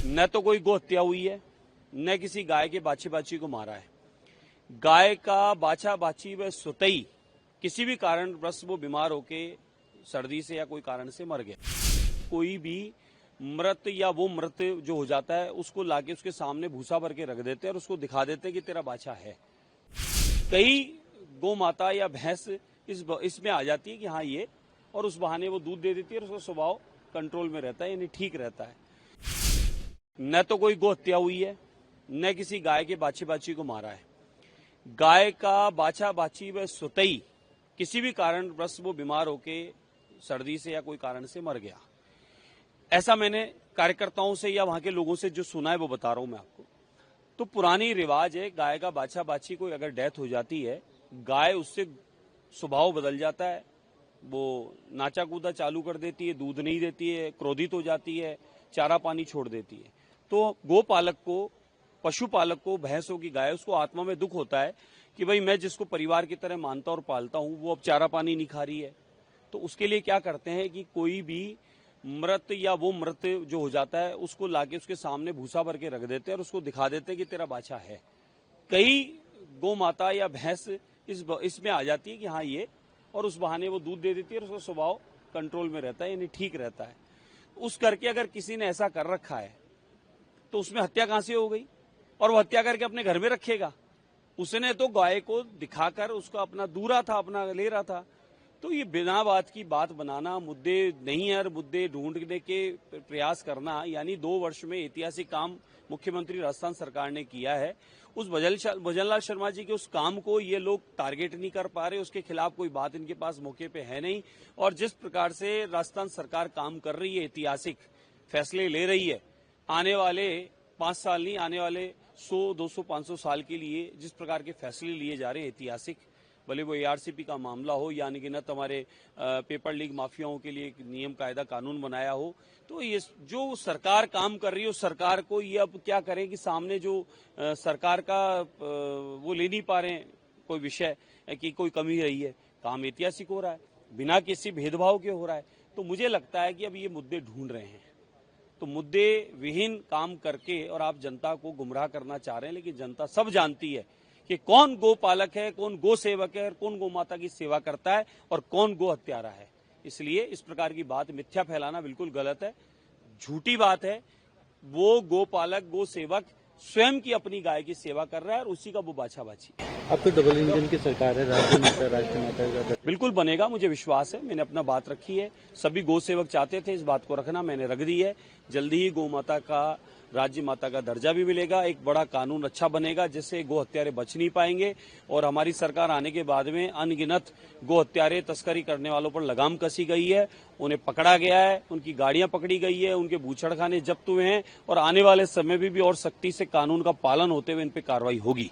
न तो कोई गो हत्या हुई है, न किसी गाय के बाछी बाछी को मारा है। गाय का बाछा बाछी वह स्वतः ही किसी भी कारणवश वो बीमार होके सर्दी से या कोई कारण से मर गया। कोई भी मृत या वो मृत जो हो जाता है उसको लाके उसके सामने भूसा भर के रख देते हैं और उसको दिखा देते हैं कि तेरा बाछा है। कई गौ माता या भैंस इसमें आ जाती है कि हाँ ये, और उस बहाने वो दूध दे देती है और उसका स्वभाव कंट्रोल में रहता है, यानी ठीक रहता है। न तो कोई गो हत्या हुई है, न किसी गाय के बाछी बाछी को मारा है। गाय का बाछा बाछी वह स्वतः ही किसी भी कारणवश वो बीमार होके सर्दी से या कोई कारण से मर गया। ऐसा मैंने कार्यकर्ताओं से या वहां के लोगों से जो सुना है वो बता रहा हूं मैं आपको। तो पुरानी रिवाज है, गाय का बाछा बाछी कोई अगर डेथ हो जाती है, गाय उससे स्वभाव बदल जाता है, वो नाचा कूदा चालू कर देती है, दूध नहीं देती है, क्रोधित हो जाती है, चारा पानी छोड़ देती है। तो गोपालक को, पशुपालक को, भैंस हो की गाय, उसको आत्मा में दुख होता है कि भाई मैं जिसको परिवार की तरह मानता और पालता हूं वो अब चारा पानी नहीं खा रही है। तो उसके लिए क्या करते हैं कि कोई भी मृत या वो मृत जो हो जाता है उसको लाके उसके सामने भूसा भर के रख देते हैं और उसको दिखा देते हैं कि तेरा बाछा है। कई गौ माता या भैंस इसमें आ जाती है कि हाँ ये, और उस बहाने वो दूध दे देती है और उसका स्वभाव कंट्रोल में रहता है, यानी ठीक रहता है। उस करके अगर किसी ने ऐसा कर रखा है तो उसमें हत्या कहां से हो गई? और वो हत्या करके अपने घर में रखेगा। उसने तो गाय को दिखाकर उसका अपना दूरा था, अपना ले रहा था। तो ये बिना बात की बात बनाना, मुद्दे नहीं है, मुद्दे ढूंढने के प्रयास करना, यानी 2 वर्ष में ऐतिहासिक काम मुख्यमंत्री राजस्थान सरकार ने किया है। उस भजनलाल शर्मा जी के उस काम को ये लोग टारगेट नहीं कर पा रहे, उसके खिलाफ कोई बात इनके पास मौके पे है नहीं। और जिस प्रकार से राजस्थान सरकार काम कर रही है, ऐतिहासिक फैसले ले रही है, आने वाले 5 साल नहीं, आने वाले 100, 200, 500 साल के लिए जिस प्रकार के फैसले लिए जा रहे हैं ऐतिहासिक, भले वो एआरसीपी का मामला हो, यानी कि न हमारे पेपर लीग माफियाओं के लिए एक नियम कायदा कानून बनाया हो, तो ये जो सरकार काम कर रही है उस सरकार को ये अब क्या करें कि सामने जो सरकार का वो ले नहीं पा रहे हैं कोई विषय कि कोई कमी रही है, काम ऐतिहासिक हो रहा है, बिना किसी भेदभाव के हो रहा है। तो मुझे लगता है कि अब ये मुद्दे ढूंढ रहे हैं, तो मुद्दे विहीन काम करके और आप जनता को गुमराह करना चाह रहे हैं, लेकिन जनता सब जानती है कि कौन गो पालक है, कौन गो सेवक है और कौन गो माता की सेवा करता है और कौन गो हत्यारा है। इसलिए इस प्रकार की बात मिथ्या फैलाना बिल्कुल गलत है, झूठी बात है। वो गो पालक, गो सेवक स्वयं की अपनी गाय की सेवा कर रहा है और उसी का वो बाछा बाछी है। अब तो डबल इंजन की सरकार है, राज्य माता, राष्ट्र माता का बिल्कुल बनेगा, मुझे विश्वास है। मैंने अपना बात रखी है, सभी गो सेवक चाहते थे इस बात को रखना, मैंने रख दी है। जल्दी ही गौ माता का, राज्य माता का दर्जा भी मिलेगा, एक बड़ा कानून अच्छा बनेगा जिससे गो हत्यारे बच नहीं पाएंगे। और हमारी सरकार आने के बाद में अनगिनत गो हत्यारे तस्करी करने वालों पर लगाम कसी गई है, उन्हें पकड़ा गया है, उनकी गाड़ियां पकड़ी गई है, उनके बूचड़खाने जब्त हुए हैं और आने वाले समय में भी और सख्ती से कानून का पालन होते हुए इन पर कार्रवाई होगी।